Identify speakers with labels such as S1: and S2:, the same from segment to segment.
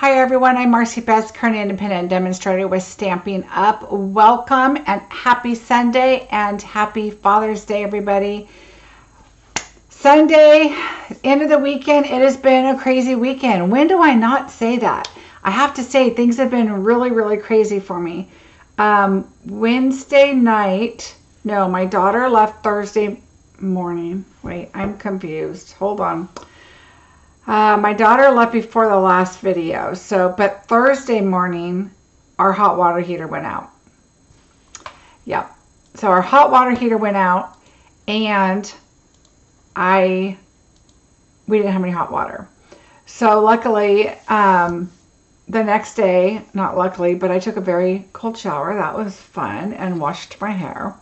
S1: Hi everyone, I'm Marcie Besecker, an independent demonstrator with Stampin' Up. Welcome and happy Sunday and happy Father's Day, everybody. Sunday, end of the weekend. It has been a crazy weekend. When do I not say that? I have to say things have been really, really crazy for me. Wednesday night, no, my daughter left Thursday morning. Wait, I'm confused. Hold on. My daughter left before the last video, but Thursday morning, our hot water heater went out. Yep. So our hot water heater went out, and we didn't have any hot water. So luckily, the next day, not luckily, but I took a very cold shower. That was fun, and washed my hair.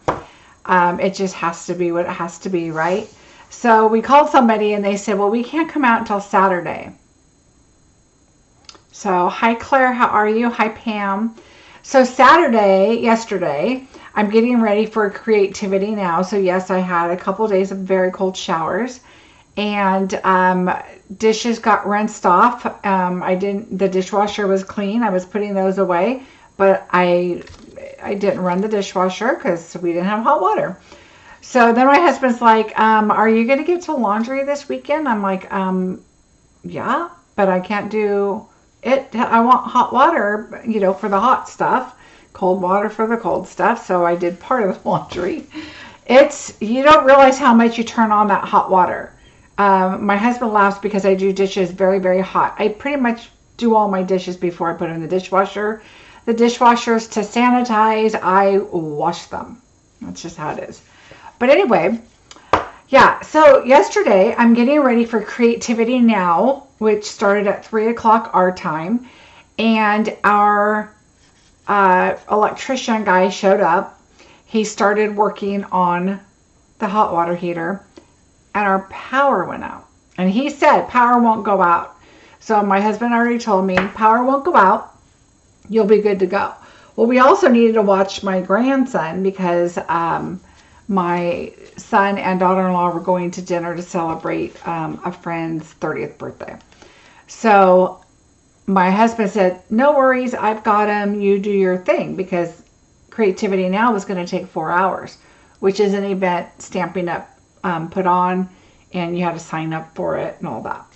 S1: It just has to be what it has to be, right? So we called somebody and they said, well, we can't come out until Saturday. So hi Claire, how are you? Hi Pam. So yesterday, I'm getting ready for creativity now. So yes, I had a couple of days of very cold showers, and dishes got rinsed off. The dishwasher was clean. I was putting those away, but I didn't run the dishwasher because we didn't have hot water. So then my husband's like, are you going to get to laundry this weekend? I'm like, yeah, but I can't do it. I want hot water, for the hot stuff, cold water for the cold stuff. So I did part of the laundry. You don't realize how much you turn on that hot water. My husband laughs because I do dishes very, very hot. I pretty much do all my dishes before I put them in the dishwasher. The dishwashers, to sanitize, I wash them. That's just how it is. But anyway, yeah, so yesterday I'm getting ready for Creativity Now, which started at 3 o'clock our time, and our electrician guy showed up. He started working on the hot water heater, and our power went out. And he said power won't go out. So my husband already told me power won't go out. You'll be good to go. Well, we also needed to watch my grandson because my son and daughter-in-law were going to dinner to celebrate a friend's 30th birthday. So my husband said, no worries, I've got him, you do your thing, because Creativity Now was going to take 4 hours, which is an event Stampin' Up put on, and you had to sign up for it and all that.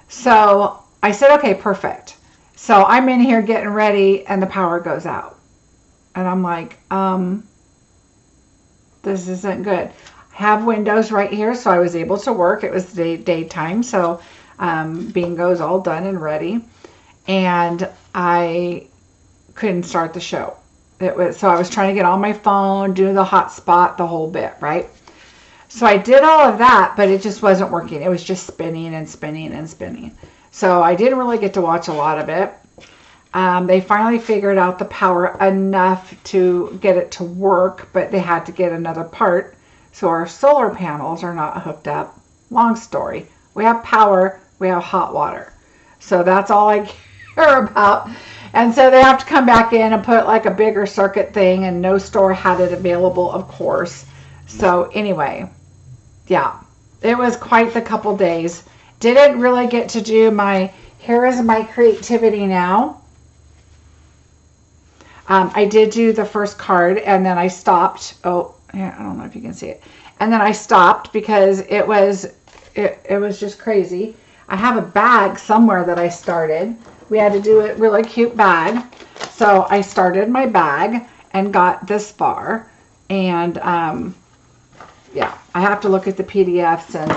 S1: So I said, okay, perfect. So I'm in here getting ready, and the power goes out. And I'm like, this isn't good. I have windows right here, so I was able to work. It was daytime, so bingo's all done and ready. And I couldn't start the show. So I was trying to get on my phone, do the hotspot, the whole bit, right? So I did all of that, but it just wasn't working. It was just spinning and spinning and spinning. So I didn't really get to watch a lot of it. They finally figured out the power enough to get it to work, but they had to get another part. So our solar panels are not hooked up. Long story. We have power, we have hot water. So that's all I care about. And so they have to come back in and put like a bigger circuit thing, and no store had it available, of course. So anyway, yeah, it was quite the couple days. Didn't really get to do here is my Creativity Now. I did do the first card, and then I stopped. Oh, yeah, I don't know if you can see it. And then I stopped because it was just crazy. I have a bag somewhere that I started. We had to do a really cute bag. So I started my bag and got this far. And yeah, I have to look at the PDFs and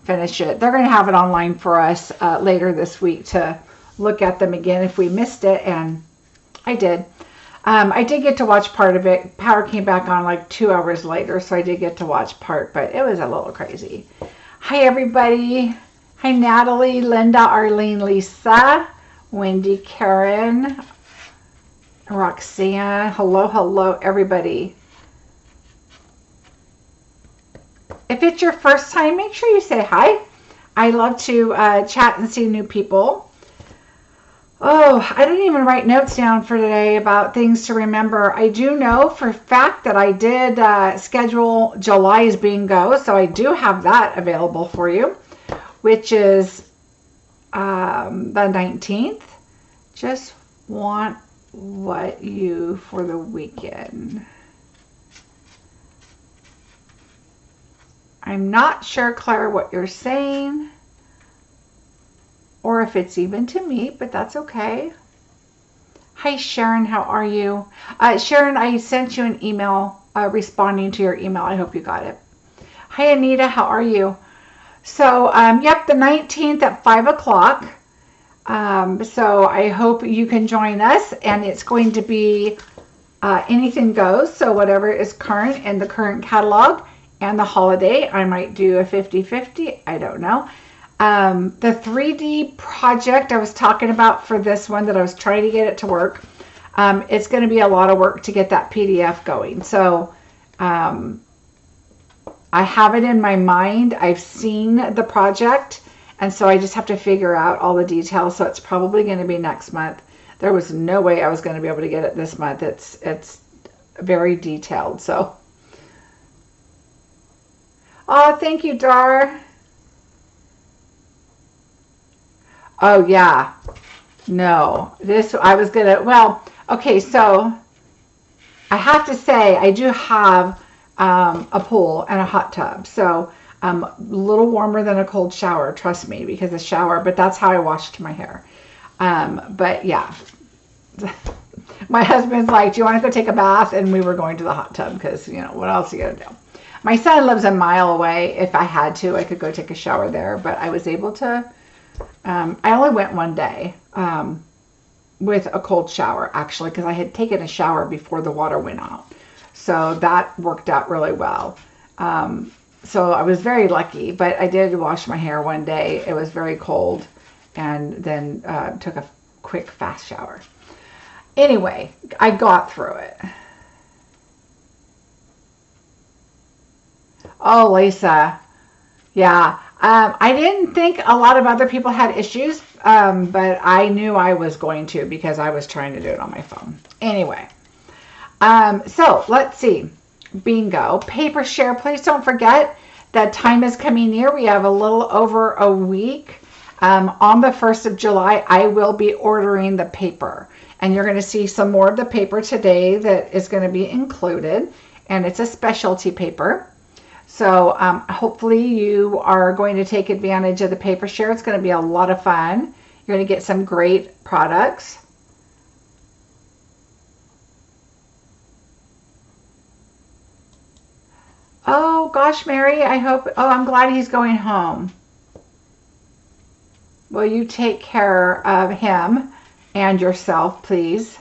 S1: finish it. They're going to have it online for us later this week to look at them again if we missed it, and I did. I did get to watch part of it. Power came back on like 2 hours later, so I did get to watch part, but it was a little crazy. Hi, everybody. Hi, Natalie, Linda, Arlene, Lisa, Wendy, Karen, Roxanne. Hello, hello, everybody. If it's your first time, make sure you say hi. I love to chat and see new people. Oh, I didn't even write notes down for today about things to remember. I do know for a fact that I did schedule July's bingo, so I do have that available for you, which is the 19th. Just want what you for the weekend. I'm not sure, Claire, what you're saying, or if it's even to me, but that's okay. Hi, Sharon. How are you? Sharon, I sent you an email responding to your email. I hope you got it. Hi, Anita. How are you? So, yep, the 19th at 5 o'clock. So I hope you can join us, and it's going to be anything goes. So whatever is current in the current catalog and the holiday, I might do a 50-50. I don't know. The 3D project I was talking about for this one that I was trying to get it to work, it's going to be a lot of work to get that PDF going. So I have it in my mind. I've seen the project, and so I just have to figure out all the details. So it's probably going to be next month. There was no way I was going to be able to get it this month. It's very detailed. So, oh, thank you, Dar. Oh yeah, no, this I was gonna. Well, okay, so I have to say I do have a pool and a hot tub, so a little warmer than a cold shower, trust me, because the shower, but that's how I washed my hair. But yeah, my husband's like, do you want to go take a bath? And we were going to the hot tub because, you know, what else are you gonna do? My son lives a mile away. If I had to, I could go take a shower there, but I was able to. I only went one day with a cold shower, actually, because I had taken a shower before the water went out. So that worked out really well. So I was very lucky, but I did wash my hair one day. It was very cold, and then took a quick, fast shower. Anyway, I got through it. Oh, Lisa. Yeah. I didn't think a lot of other people had issues, but I knew I was going to because I was trying to do it on my phone. Anyway, so let's see. Bingo. Paper share. Please don't forget that time is coming near. We have a little over a week. On the 1st of July, I will be ordering the paper. And you're going to see some more of the paper today that is going to be included. And it's a specialty paper. So hopefully you are going to take advantage of the paper share. It's going to be a lot of fun. You're going to get some great products. Oh gosh, Mary, I hope, oh, I'm glad he's going home. Will you take care of him and yourself, please?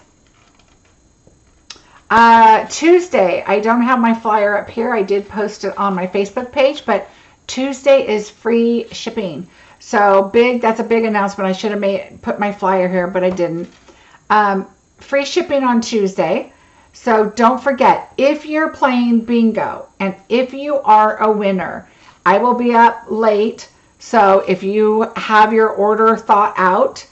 S1: Tuesday, I don't have my flyer up here. I did post it on my Facebook page, but Tuesday is free shipping. So that's a big announcement. I should have put my flyer here, but I didn't. Free shipping on Tuesday. So don't forget, if you're playing bingo and if you are a winner, I will be up late. So if you have your order thought out,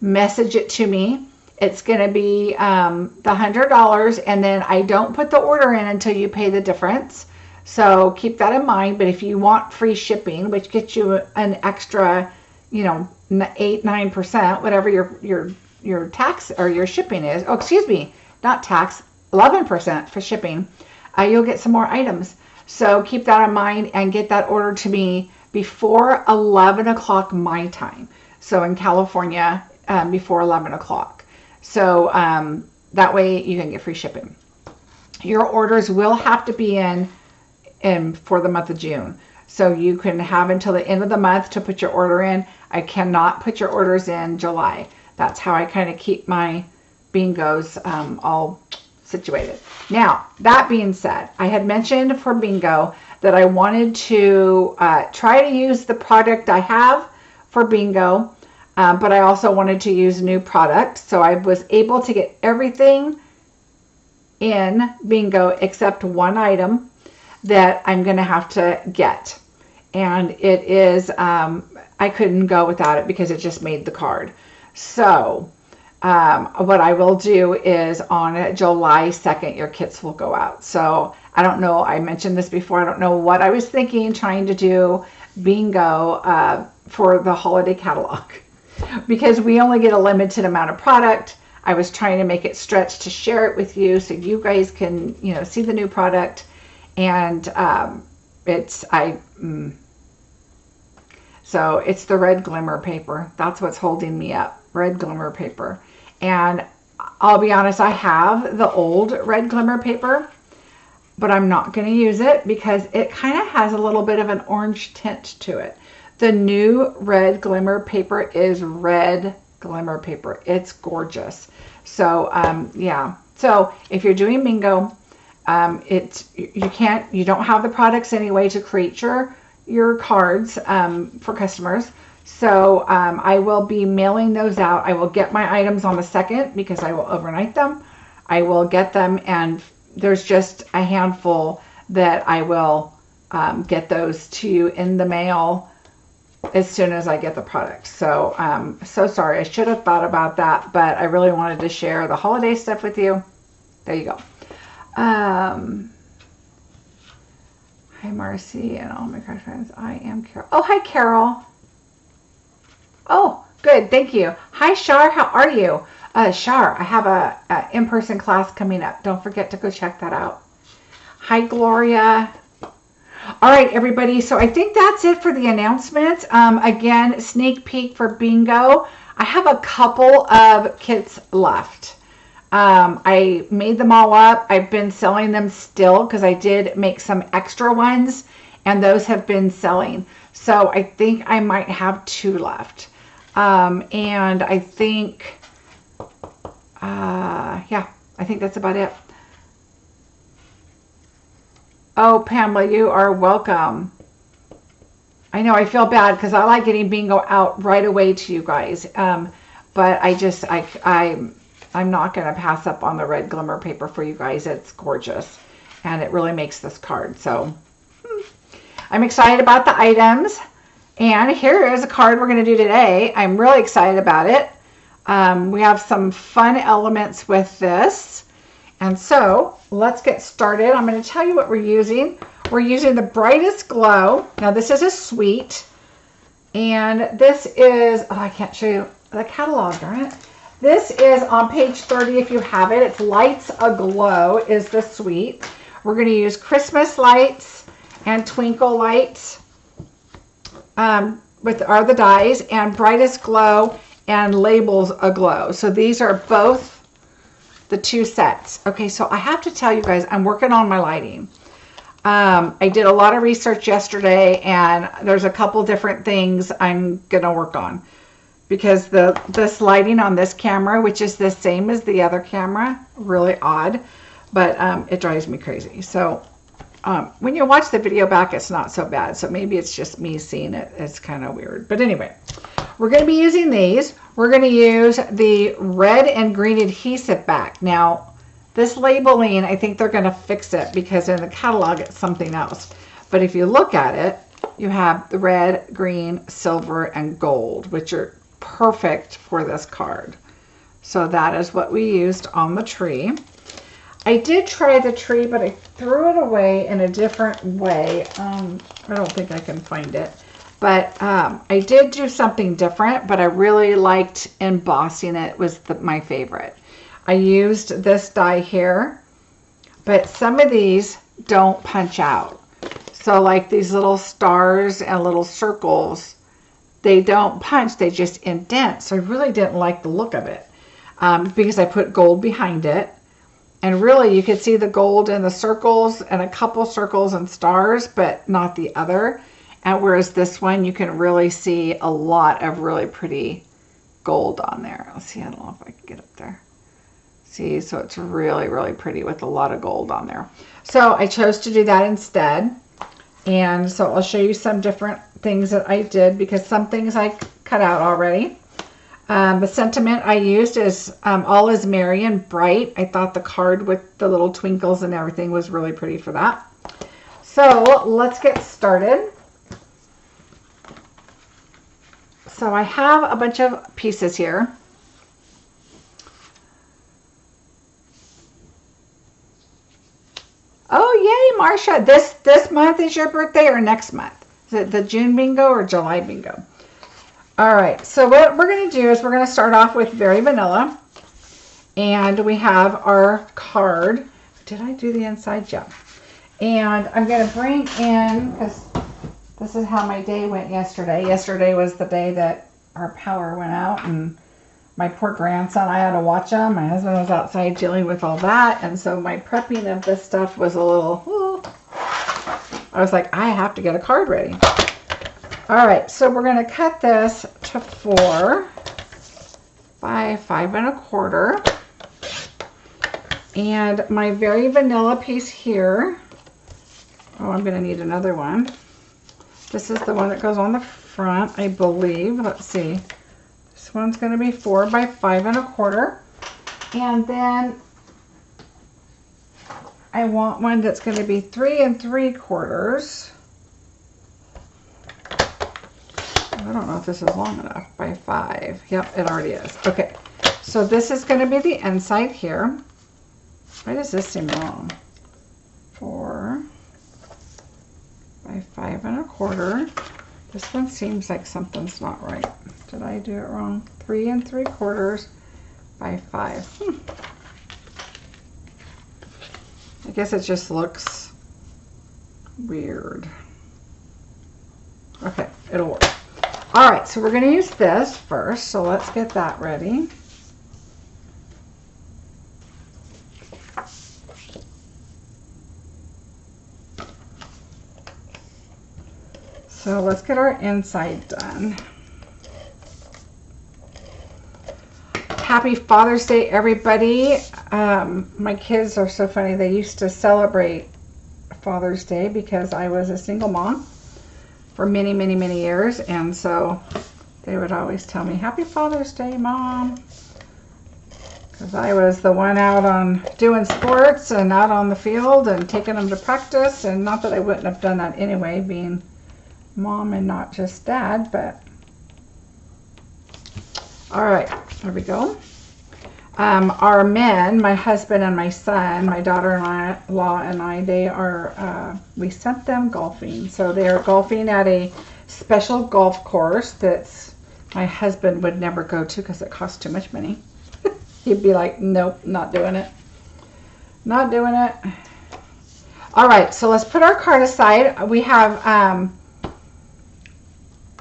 S1: message it to me. It's going to be the $100, and then I don't put the order in until you pay the difference. So keep that in mind. But if you want free shipping, which gets you an extra, 8-9%, whatever your tax or your shipping is. Oh, excuse me, not tax, 11% for shipping. You'll get some more items. So keep that in mind and get that order to me before 11 o'clock my time. So in California, before 11 o'clock. So that way you can get free shipping. Your orders will have to be in for the month of June. So you can have until the end of the month to put your order in. I cannot put your orders in July. That's how I kind of keep my bingos all situated. Now, that being said, I had mentioned for bingo that I wanted to try to use the product I have for bingo, but I also wanted to use new products. So I was able to get everything in bingo except one item that I'm going to have to get. And it is, I couldn't go without it because it just made the card. So what I will do is on July 2nd, your kits will go out. So I don't know, I mentioned this before, I don't know what I was thinking trying to do bingo for the holiday catalog. because we only get a limited amount of product. I was trying to make it stretch to share it with you so you guys can, you know, see the new product. And so it's the red glimmer paper. That's what's holding me up, red glimmer paper. And I'll be honest, I have the old red glimmer paper, but I'm not going to use it because it kind of has a little bit of an orange tint to it. The new red glimmer paper is red glimmer paper. It's gorgeous. So yeah, so if you're doing bingo, you don't have the products anyway to create your cards for customers. So I will be mailing those out. I will get my items on the 2nd because I will overnight them. I will get them, and there's just a handful that I will get those to you in the mail as soon as I get the product. So so sorry, I should have thought about that, but I really wanted to share the holiday stuff with you. There you go. Hi Marcie and all my crush friends. I am Carol. Oh, hi Carol. Oh, good, thank you. Hi Shar, how are you? Shar, I have a in-person class coming up. Don't forget to go check that out. Hi Gloria. All right, everybody. So I think that's it for the announcements. Again, sneak peek for bingo. I have a couple of kits left. I made them all up. I've been selling them still because I did make some extra ones, and those have been selling. So I think I might have 2 left. And I think, yeah, I think that's about it. Oh, Pamela, you are welcome. I know I feel bad because I like getting bingo out right away to you guys. But I'm not going to pass up on the red glimmer paper for you guys. It's gorgeous. And it really makes this card. So I'm excited about the items. And here is a card we're going to do today. I'm really excited about it. We have some fun elements with this. And so let's get started. I'm going to tell you what we're using. We're using the Brightest Glow. Now this is a suite. And this is, oh, I can't show you the catalog, darn it. This is on page 30 if you have it. It's Lights Aglow is the suite. We're going to use Christmas lights and twinkle lights are the dies, and Brightest Glow and Labels Aglow. So these are both the 2 sets. Okay, so I have to tell you guys, I'm working on my lighting. I did a lot of research yesterday, and there's a couple different things I'm going to work on. Because this lighting on this camera, which is the same as the other camera, really odd, but it drives me crazy. So when you watch the video back, it's not so bad. So maybe it's just me seeing it. It's kind of weird. But anyway, we're going to be using these. We're going to use the red and green adhesive back. Now, this labeling, I think they're going to fix it because in the catalog it's something else. But if you look at it, you have the red, green, silver, and gold, which are perfect for this card. So that is what we used on the tree. I did try the tree, but I threw it away in a different way. I don't think I can find it. But I did do something different, but I really liked embossing it. Was my favorite. I used this die here, but some of these don't punch out. So like these little stars and little circles, they don't punch, they just indent. So I really didn't like the look of it because I put gold behind it. And really you could see the gold in the circles and a couple circles and stars, but not the other. And whereas this one, you can really see a lot of really pretty gold on there. Let's see, I don't know if I can get up there. See, so it's really, really pretty with a lot of gold on there. So I chose to do that instead. And so I'll show you some different things that I did because some things I cut out already. The sentiment I used is All is Merry and Bright. I thought the card with the little twinkles and everything was really pretty for that. So let's get started. So I have a bunch of pieces here. Oh, yay, Marcia. This month is your birthday or next month? Is it the June bingo or July bingo? All right, so what we're going to do is we're going to start off with Very Vanilla. And we have our card. Did I do the inside? Yeah. And I'm going to bring in, because this is how my day went yesterday. Yesterday was the day that our power went out, and my poor grandson, I had to watch him. My husband was outside dealing with all that, and so my prepping of this stuff was a little, I was like, I have to get a card ready. All right, so we're going to cut this to 4 by 5 1/4. And my Very Vanilla piece here, oh, I'm going to need another one. This is the one that goes on the front, I believe. Let's see. This one's going to be 4 by 5 1/4. And then I want one that's going to be 3 3/4. I don't know if this is long enough. By 5. Yep, it already is. Okay, so this is going to be the inside here. Why does this seem wrong? 4 by 5 1/4. This one seems like something's not right. Did I do it wrong? 3 3/4 by 5. I guess it just looks weird. Okay, it'll work. All right, so we're going to use this first, so let's get that ready. So let's get our inside done. Happy Father's Day, everybody. My kids are so funny. They used to celebrate Father's Day because I was a single mom for many, many, many years. And so they would always tell me, Happy Father's Day, Mom. Because I was the one out on doing sports and out on the field and taking them to practice. And not that I wouldn't have done that anyway, being mom and not just dad, but all right, there we go. Our men, my husband and my son, my daughter-in-law and I, they are, we sent them golfing. So they are golfing at a special golf course that's my husband would never go to because it costs too much money. He'd be like, nope, not doing it. Not doing it. All right, so let's put our card aside. We have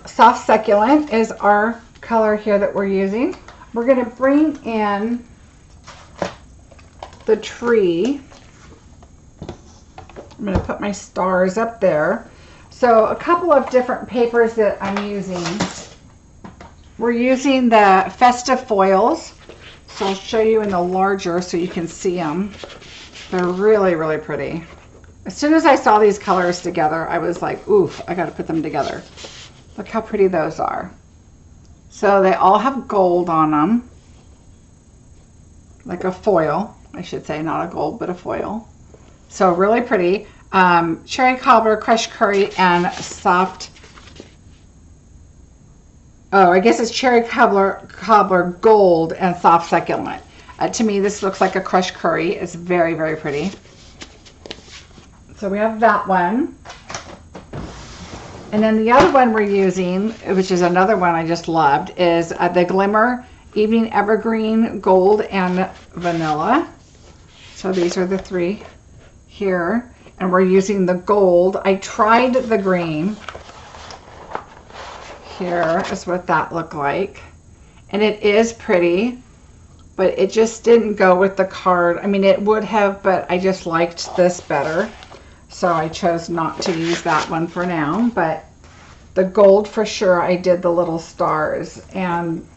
S1: Soft Succulent is our color here that we're using. We're going to bring in the tree. I'm going to put my stars up there. So a couple of different papers that I'm using. We're using the Festive Foils. So I'll show you in the larger so you can see them. They're really, really pretty. As soon as I saw these colors together, I was like, oof, I got to put them together. Look how pretty those are. So they all have gold on them. Like a foil, I should say, not a gold, but a foil. So really pretty. Cherry cobbler, crushed curry, and soft. Oh, I guess it's cherry cobbler gold and soft succulent. To me, this looks like a crushed curry. It's very, very pretty. So we have that one. And then the other one we're using, which is another one I just loved, is the Glimmer Evening Evergreen Gold and Vanilla. So these are the three here. And we're using the gold. I tried the green. Here is what that looked like. And it is pretty, but it just didn't go with the card. I mean, it would have, but I just liked this better. So I chose not to use that one for now, but the gold for sure, I did the little stars, and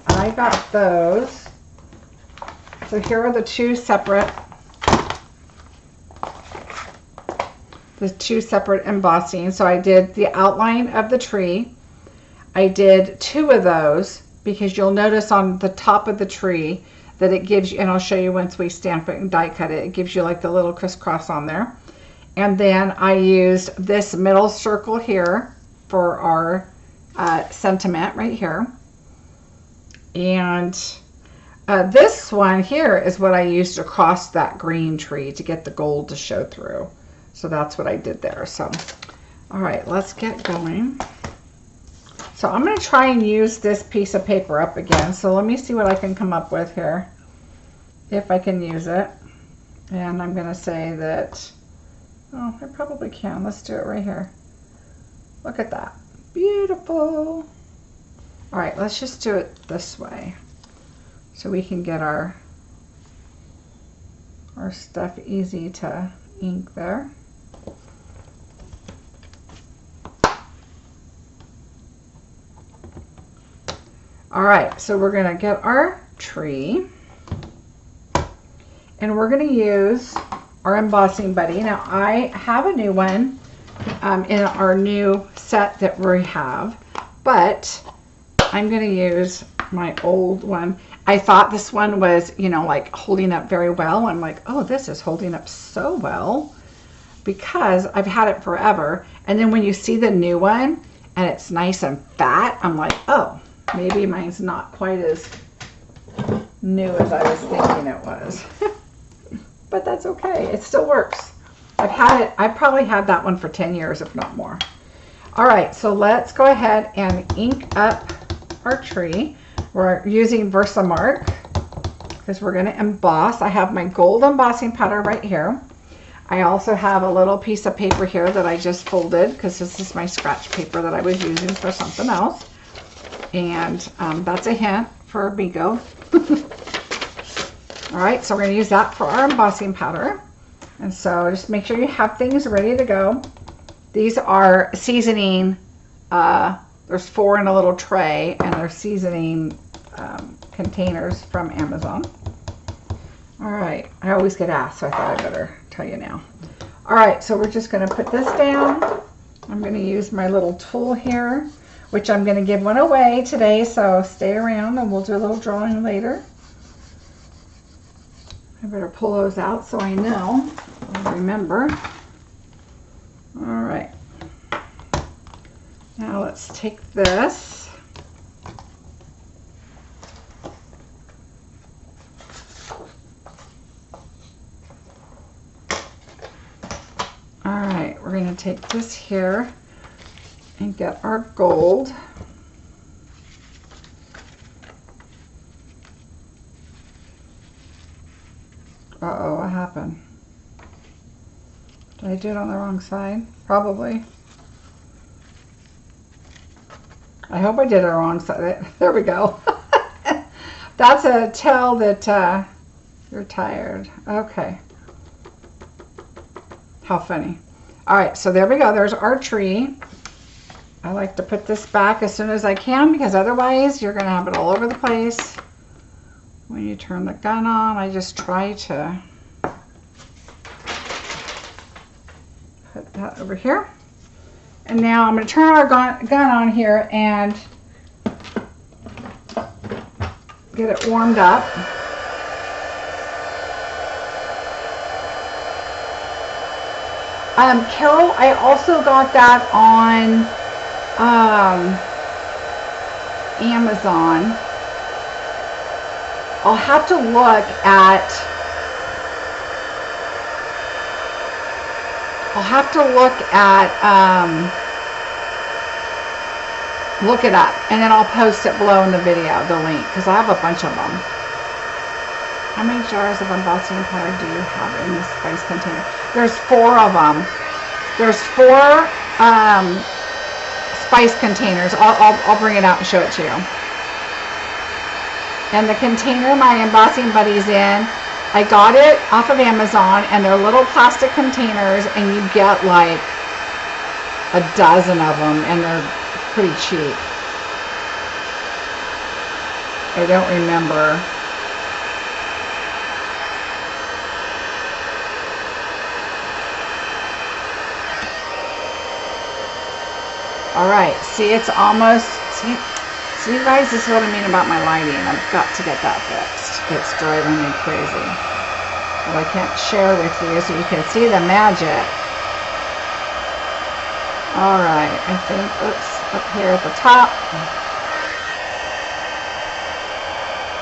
S1: I got those. So here are the two separate embossing. So I did the outline of the tree. I did 2 of those because you'll notice on the top of the tree that it gives you, and I'll show you once we stamp it and die cut it, it gives you like the little crisscross on there. And then I used this middle circle here for our sentiment right here. And this one here is what I used across that green tree to get the gold to show through. So that's what I did there. So, all right, let's get going. So I'm going to try and use this piece of paper up again. So let me see what I can come up with here, if I can use it. And I'm going to say that, oh, I probably can. Let's do it right here. Look at that. Beautiful. All right, let's just do it this way so we can get our stuff easy to ink there. All right, so we're gonna get our tree and we're gonna use our embossing buddy. Now I have a new one in our new set that we have, but I'm gonna use my old one. I thought this one was, you know, like holding up very well. I'm like, oh, this is holding up so well because I've had it forever. And then when you see the new one and it's nice and fat, I'm like, oh, maybe mine's not quite as new as I was thinking it was. But that's okay. It still works. I've probably had that one for 10 years, if not more. All right, so let's go ahead and ink up our tree. We're using Versamark because we're going to emboss. I have my gold embossing powder right here. I also have a little piece of paper here that I just folded because this is my scratch paper that I was using for something else. And that's a hint for Bigo. All right, so we're going to use that for our embossing powder. And so just make sure you have things ready to go. These are seasoning, there's 4 in a little tray, and they're seasoning containers from Amazon. All right, I always get asked, so I thought I better tell you now. All right, so we're just going to put this down. I'm going to use my little tool here, which I'm going to give one away today, so stay around and we'll do a little drawing later. I better pull those out so I know, I'll remember. All right, now let's take this. All right, we're going to take this here and get our gold. Uh-oh, what happened? Did I do it on the wrong side? Probably. I hope I did it on the wrong side. There we go. That's a tell that you're tired. Okay. How funny. All right, so there we go. There's our tree. I like to put this back as soon as I can because otherwise you're going to have it all over the place. When you turn the gun on, I just try to put that over here. And now I'm going to turn our gun on here and get it warmed up. Carol, I also got that on Amazon. I'll have to look look it up, and then I'll post it below in the video, the link, because I have a bunch of them. How many jars of embossing powder do you have in this spice container? There's 4 of them. There's 4 spice containers. I'll bring it out and show it to you. And the container my embossing buddy's in, I got it off of Amazon, and they're little plastic containers, and you get like a dozen of them, and they're pretty cheap. I don't remember. All right, see, it's almost, see you guys, this is what I mean about my lighting. I've got to get that fixed. It's driving me crazy. But I can't share with you so you can see the magic. All right, I think, oops, up here at the top.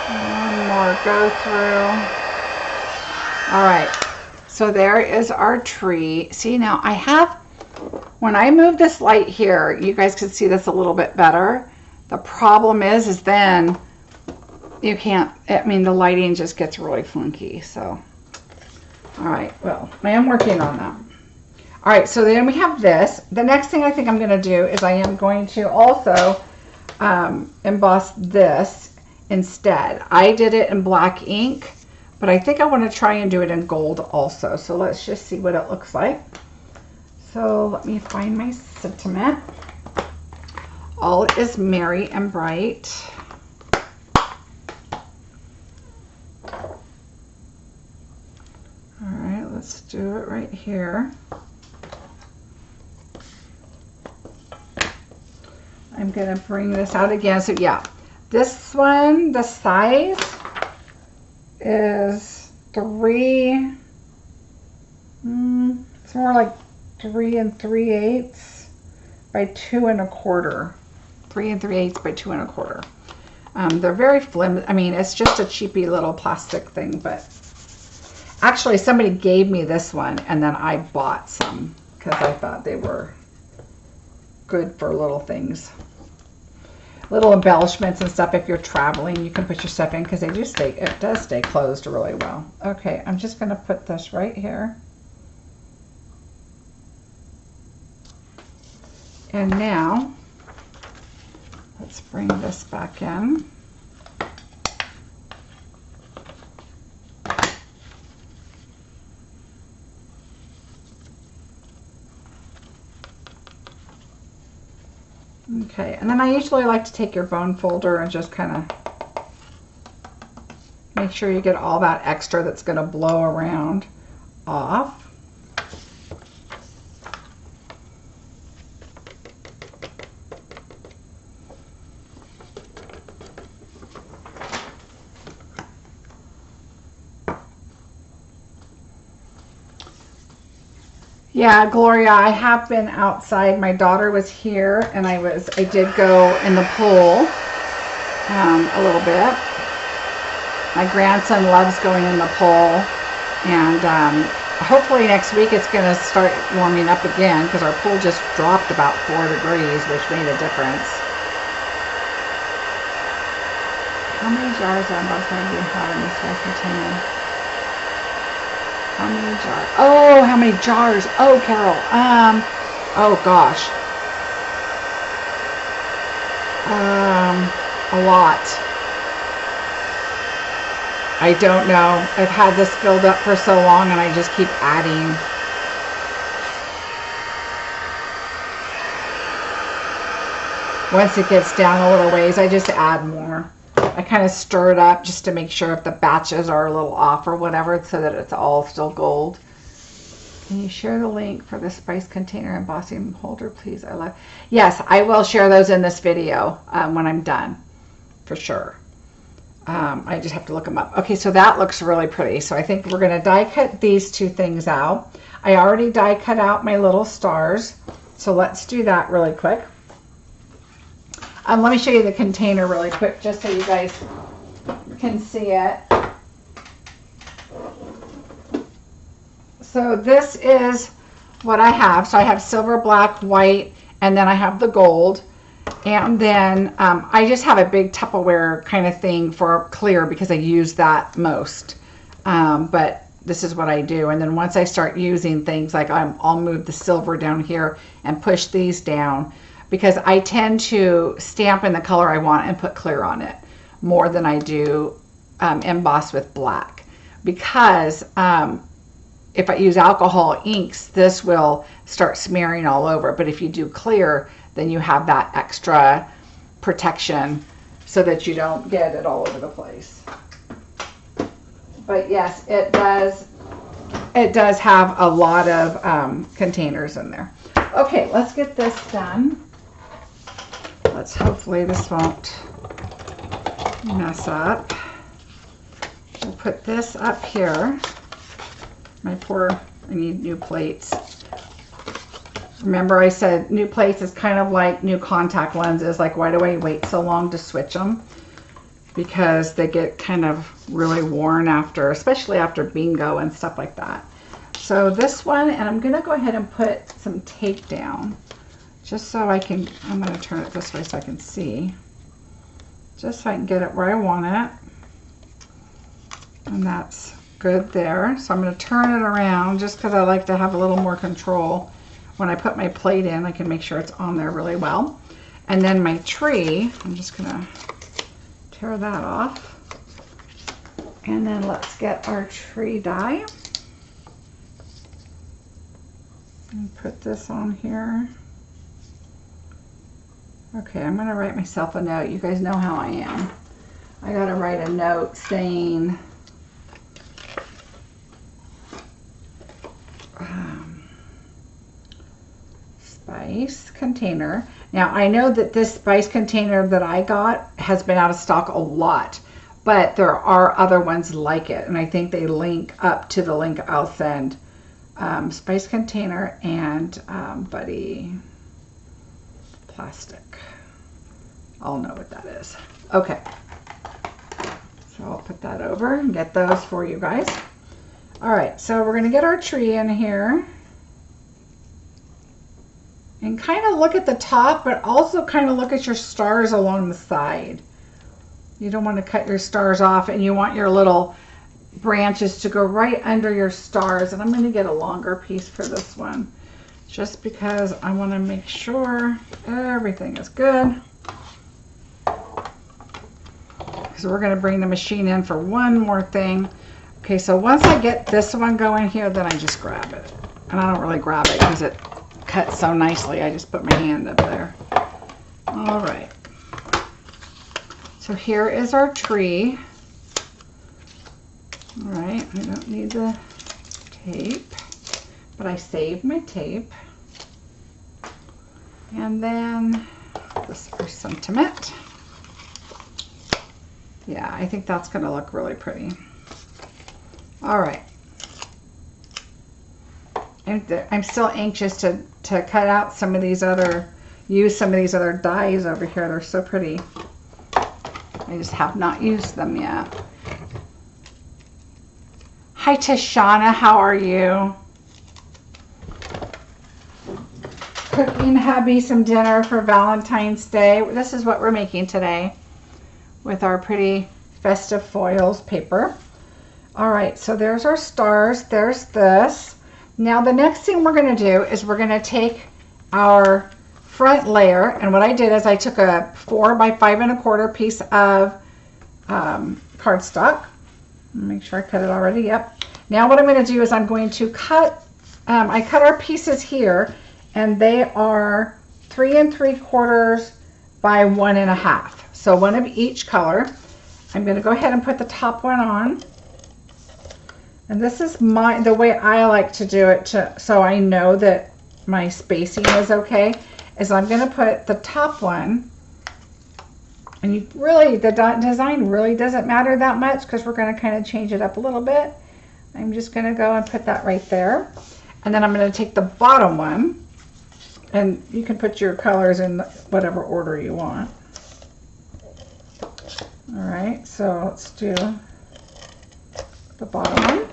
S1: One more go through. All right, so there is our tree. See, now I have When I move this light here, you guys can see this a little bit better. The problem is then you can't, I mean, the lighting just gets really funky. So, all right, well, I am working on that. All right, so then we have this. The next thing I think I'm going to do is I am going to also emboss this instead. I did it in black ink, but I think I want to try and do it in gold also. So let's just see what it looks like. So let me find my sentiment. All is merry and bright. All right, let's do it right here. I'm going to bring this out again. So yeah, this one, the size is 3, it's more like 3 3/8 by 2 1/4. 3 3/8 by 2 1/4. They're very flimsy. I mean, it's just a cheapy little plastic thing, but actually somebody gave me this one and then I bought some because I thought they were good for little things. Little embellishments and stuff. If you're traveling, you can put your stuff in because they do stay, it does stay closed really well. Okay, I'm just going to put this right here. And now, let's bring this back in. Okay, and then I usually like to take your bone folder and just kind of make sure you get all that extra that's going to blow around off. Yeah, Gloria, I have been outside. My daughter was here and I did go in the pool a little bit. My grandson loves going in the pool, and hopefully next week it's going to start warming up again because our pool just dropped about 4 degrees, which made a difference. How many jars of embossing do you have in this size container? How many jars? Oh, how many jars? Oh, Carol. Oh gosh. A lot. I don't know. I've had this filled up for so long and I just keep adding. Once it gets down a little ways, I just add more. I kind of stir it up just to make sure if the batches are a little off or whatever so that it's all still gold. Can you share the link for the spice container embossing holder, please? Yes, I will share those in this video when I'm done, for sure. I just have to look them up. Okay, so that looks really pretty. So I think we're going to die cut these two things out. I already die cut out my little stars. So let's do that really quick. Let me show you the container really quick just so you guys can see it. So this is what I have. So I have silver, black, white, and then I have the gold. And then I just have a big Tupperware kind of thing for clear because I use that most. But this is what I do. And then once I start using things, like I'll move the silver down here and push these down, because I tend to stamp in the color I want and put clear on it more than I do emboss with black. Because if I use alcohol inks, this will start smearing all over. But if you do clear, then you have that extra protection so that you don't get it all over the place. But yes, it does have a lot of containers in there. Okay, let's get this done. Hopefully this won't mess up. We'll put this up here. I need new plates. Remember I said new plates is kind of like new contact lenses. Like, why do I wait so long to switch them? Because they get kind of really worn after, especially after bingo and stuff like that. So this one, and I'm going to go ahead and put some tape down just so I can, I'm going to turn it this way so I can see, just so I can get it where I want it. And that's good there. So I'm going to turn it around just because I like to have a little more control. When I put my plate in, I can make sure it's on there really well. And then my tree, I'm just going to tear that off. And then let's get our tree die. And put this on here. Okay, I'm going to write myself a note. You guys know how I am. I got to write a note saying spice container. Now I know that this spice container that I got has been out of stock a lot, but there are other ones like it, and I think they link up to the link I'll send. Spice container and Buddy plastic. I'll know what that is. Okay, so I'll put that over and get those for you guys. All right, so we're going to get our tree in here. And kind of look at the top, but also kind of look at your stars along the side. You don't want to cut your stars off, and you want your little branches to go right under your stars. And I'm going to get a longer piece for this one, just because I want to make sure everything is good. Because we're going to bring the machine in for one more thing. Okay, so once I get this one going here, then I just grab it. And I don't really grab it because it cuts so nicely. I just put my hand up there. All right. So here is our tree. All right, I don't need the tape, but I saved my tape. And then this for sentiment. Yeah, I think that's going to look really pretty. All right. I'm still anxious to cut out some of these other, use some of these other dies over here. They're so pretty. I just have not used them yet. Hi Tashana, how are you? Cooking hubby some dinner for Valentine's Day. This is what we're making today with our pretty Festive Foils paper. All right, so there's our stars. There's this. Now the next thing we're going to do is we're going to take our front layer, and what I did is I took a 4 by 5 1/4 piece of cardstock. Make sure I cut it already. Yep. Now what I'm going to do is I'm going to cut. I cut our pieces here, and they are 3 3/4 by 1 1/2. So one of each color. I'm going to go ahead and put the top one on. And this is the way I like to do it, so I know that my spacing is okay, is I'm going to put the top one, and you really, the design really doesn't matter that much because we're going to kind of change it up a little bit. I'm just going to go and put that right there. And then I'm going to take the bottom one, and you can put your colors in whatever order you want. All right, so let's do the bottom one.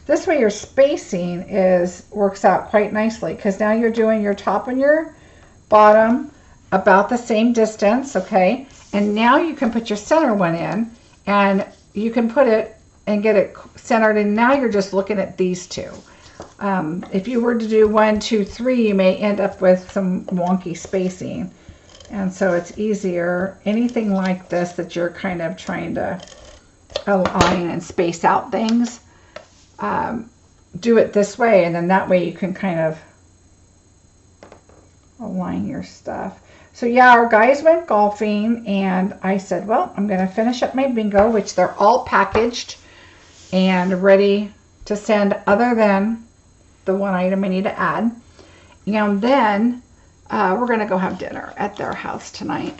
S1: This way your spacing works out quite nicely, because now you're doing your top and your bottom about the same distance, okay? And now you can put your center one in, and you can put it and get it centered, and now you're just looking at these two. If you were to do 1, 2, 3, you may end up with some wonky spacing, and so it's easier. Anything like this that you're kind of trying to align and space out things, do it this way, and then that way you can kind of align your stuff. So yeah, our guys went golfing, and I said, well, I'm going to finish up my bingo, which they're all packaged and ready to send, other than the one item I need to add. And then we're going to go have dinner at their house tonight.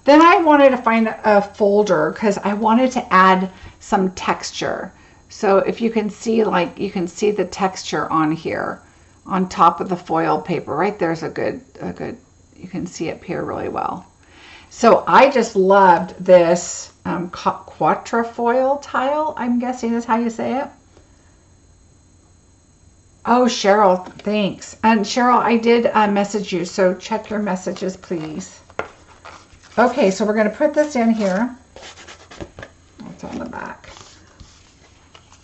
S1: Then I wanted to find a folder because I wanted to add some texture. So if you can see, like, you can see the texture on here on top of the foil paper. Right there's a good, you can see up here really well. So I just loved this Quatrefoil Tile, I'm guessing is how you say it. Oh, Cheryl, thanks. And Cheryl, I did message you, so check your messages, please. Okay, so we're going to put this in here. It's on the back.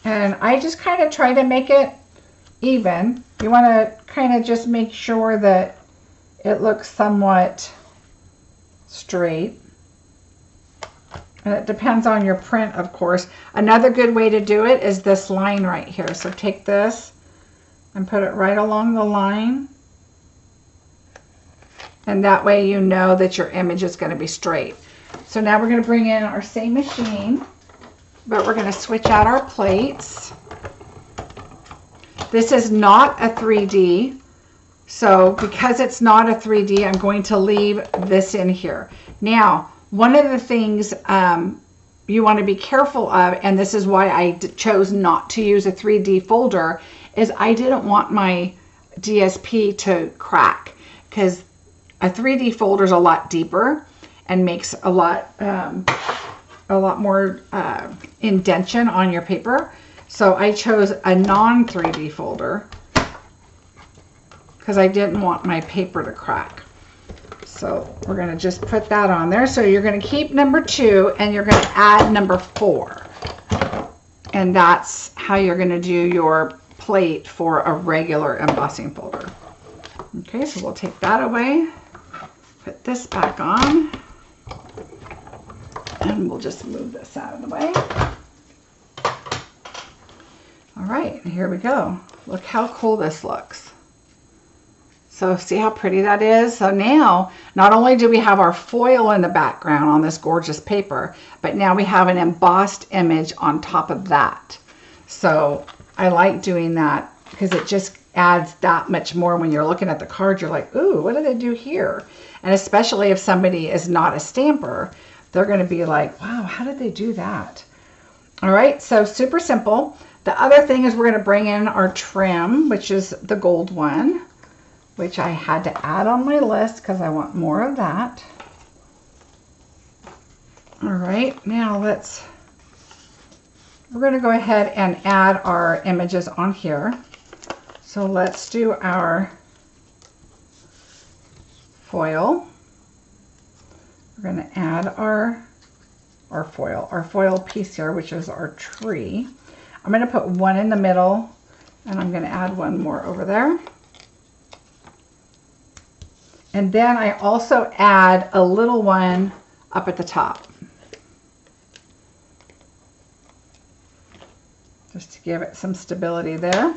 S1: And I just kind of try to make it even. You want to kind of just make sure that it looks somewhat straight. And it depends on your print, of course. Another good way to do it is this line right here. So take this and put it right along the line. And that way you know that your image is going to be straight. So now we're going to bring in our same machine, but we're going to switch out our plates. This is not a 3D. So because it's not a 3D, I'm going to leave this in here. Now, one of the things you want to be careful of, and this is why I chose not to use a 3D folder, is I didn't want my DSP to crack, because a 3D folder is a lot deeper and makes a lot more indentation on your paper. So I chose a non-3D folder because I didn't want my paper to crack. So we're going to just put that on there. So you're going to keep number 2 and you're going to add number 4. And that's how you're going to do your plate for a regular embossing folder. Okay, so we'll take that away. Put this back on. And we'll just move this out of the way. All right, here we go. Look how cool this looks. So see how pretty that is? So now, not only do we have our foil in the background on this gorgeous paper, but now we have an embossed image on top of that. So I like doing that because it just adds that much more. When you're looking at the card, you're like, ooh, what did they do here? And especially if somebody is not a stamper, they're going to be like, wow, how did they do that? All right, so super simple. The other thing is we're going to bring in our trim, which is the gold one, which I had to add on my list because I want more of that. All right, now we're going to go ahead and add our images on here. So let's do our foil. We're going to add our foil piece here, which is our tree. I'm going to put one in the middle, and I'm going to add one more over there. And then I also add a little one up at the top, just to give it some stability there.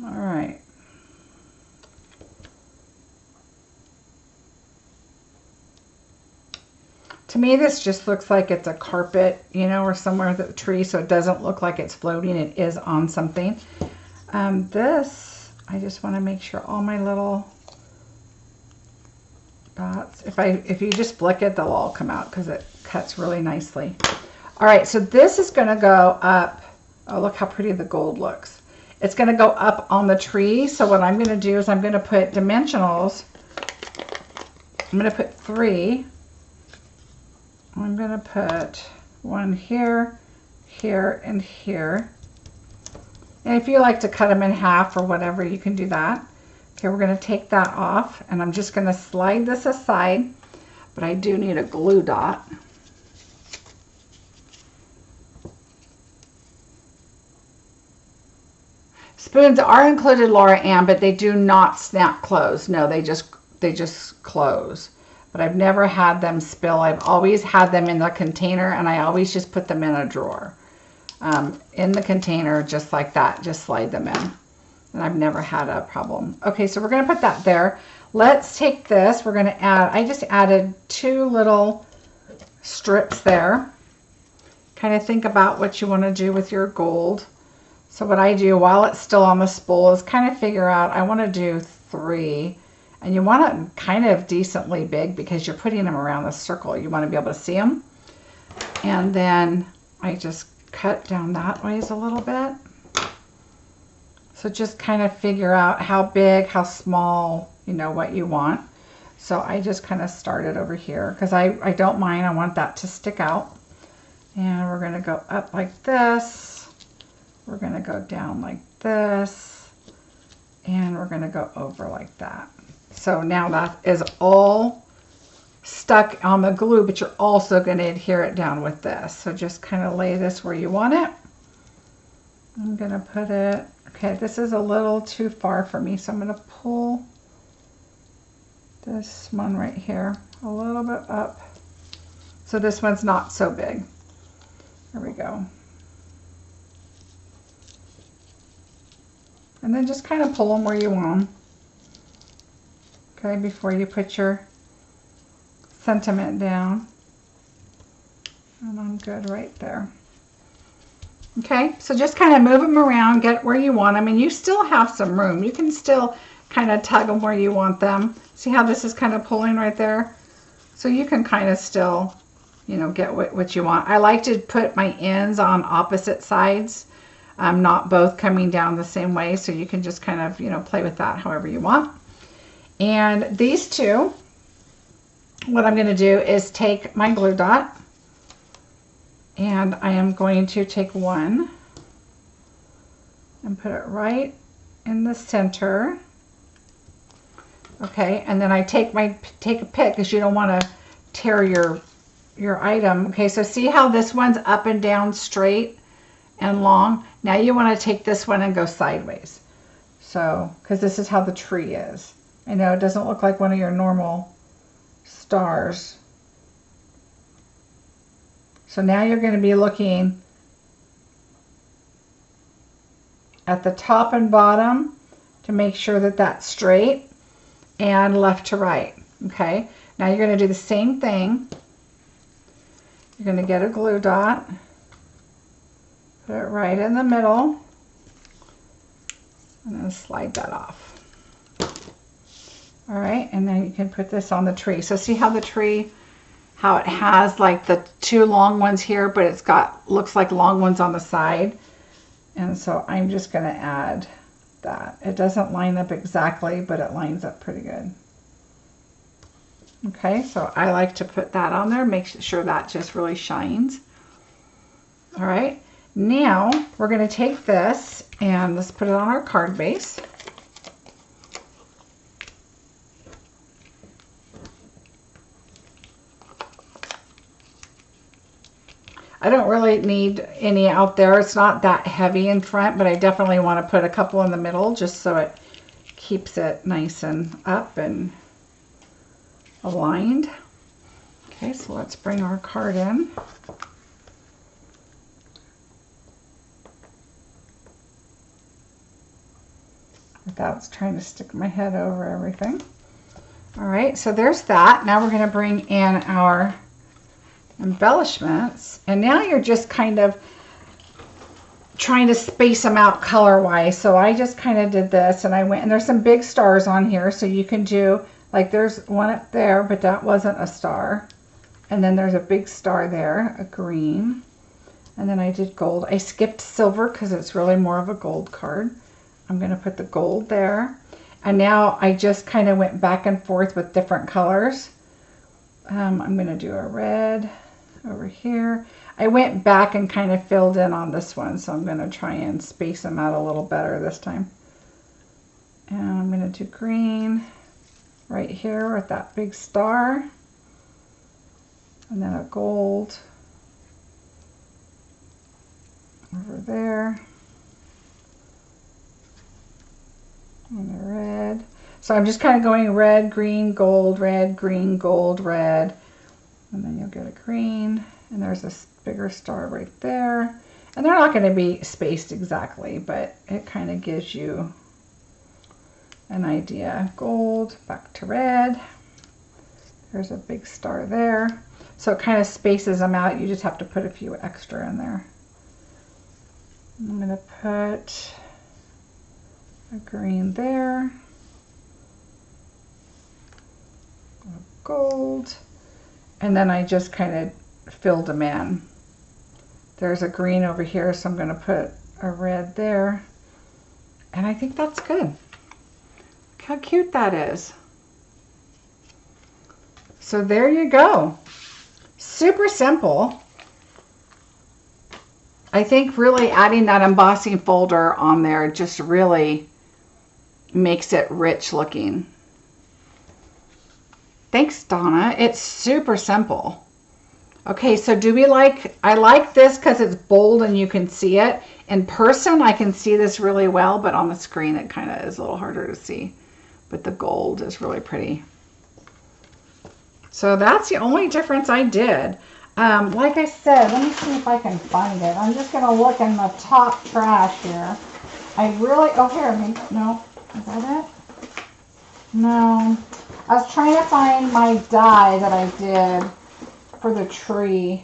S1: All right. To me, this just looks like it's a carpet, you know, or somewhere the tree, so it doesn't look like it's floating. It is on something. This, I just want to make sure all my little dots, if you just flick it, they'll all come out because it cuts really nicely. All right, so this is going to go up. Oh, look how pretty the gold looks. It's going to go up on the tree. So what I'm going to do is I'm going to put dimensionals. I'm going to put 3. I'm going to put one here, here, and here. And if you like to cut them in half or whatever, you can do that. Okay, we're going to take that off, and I'm just going to slide this aside, but I do need a glue dot. Spoons are included, Laura Ann, but they do not snap close. No, they just close. But I've never had them spill. I've always had them in the container, and I always just put them in a drawer. In the container, just like that, just slide them in. And I've never had a problem. Okay, so we're going to put that there. Let's take this. We're going to add, I just added 2 little strips there. Kind of think about what you want to do with your gold. So what I do while it's still on the spool is kind of figure out, I want to do 3. And you want it kind of decently big because you're putting them around the circle. You want to be able to see them. And then I just cut down that ways a little bit. So just kind of figure out how big, how small, you know, what you want. So I just kind of started over here because I don't mind. I want that to stick out. And we're going to go up like this. We're going to go down like this. And we're going to go over like that. So now that is all stuck on the glue, but you're also going to adhere it down with this. So just kind of lay this where you want it. I'm going to put it, okay, this is a little too far for me, so I'm going to pull this one right here a little bit up. So this one's not so big. There we go. And then just kind of pull them where you want them. Okay, before you put your sentiment down. And I'm good right there. Okay, so just kind of move them around, get where you want them, and you still have some room. You can still kind of tug them where you want them. See how this is kind of pulling right there? So you can kind of still, you know, get what you want. I like to put my ends on opposite sides, not both coming down the same way, so you can just kind of, you know, play with that however you want. And these two, what I'm going to do is take my glue dot, and I am going to take one and put it right in the center. Okay, and then I take a pick because you don't want to tear your item. Okay, so see how this one's up and down straight and long? Now you want to take this one and go sideways. So, because this is how the tree is. I know it doesn't look like one of your normal stars. So now you're going to be looking at the top and bottom to make sure that that's straight and left to right. Okay, now you're going to do the same thing. You're going to get a glue dot, put it right in the middle, and then slide that off. All right, and then you can put this on the tree. So see how the tree, how it has like the two long ones here, but it's got, looks like long ones on the side. And so I'm just going to add that. It doesn't line up exactly, but it lines up pretty good. Okay, so I like to put that on there, make sure that just really shines. All right, now we're going to take this and let's put it on our card base. I don't really need any out there. It's not that heavy in front, but I definitely want to put a couple in the middle just so it keeps it nice and up and aligned. Okay, so let's bring our card in. Without trying to stick my head over everything. All right, so there's that. Now we're going to bring in our embellishments, and now you're just kind of trying to space them out color wise. So I just kind of did this, and I went, and there's some big stars on here, so you can do like there's one up there, but that wasn't a star, and then there's a big star there, a green, and then I did gold. I skipped silver because it's really more of a gold card. I'm going to put the gold there, and now I just kind of went back and forth with different colors. I'm going to do a red over here. I went back and kind of filled in on this one, so I'm going to try and space them out a little better this time. And I'm going to do green right here with that big star, and then a gold over there, and a red. So I'm just kind of going red, green, gold, red, green, gold, red, and then you'll get a green, and there's a bigger star right there. And they're not going to be spaced exactly, but it kind of gives you an idea. Gold, back to red. There's a big star there. So it kind of spaces them out. You just have to put a few extra in there. I'm going to put a green there. Gold, and then I just kind of filled them in There's a green over here, so I'm going to put a red there. And I think that's good. Look how cute that is. So there you go. Super simple. I think really adding that embossing folder on there just really makes it rich looking. Thanks, Donna. It's super simple. Okay, so do we like, I like this because it's bold and you can see it. In person, I can see this really well, but on the screen it kind of is a little harder to see. But the gold is really pretty. So that's the only difference I did. Like I said, let me see if I can find it. I'm just going to look in the top trash here. I really, oh here, no, is that it? No. I was trying to find my die that I did for the tree.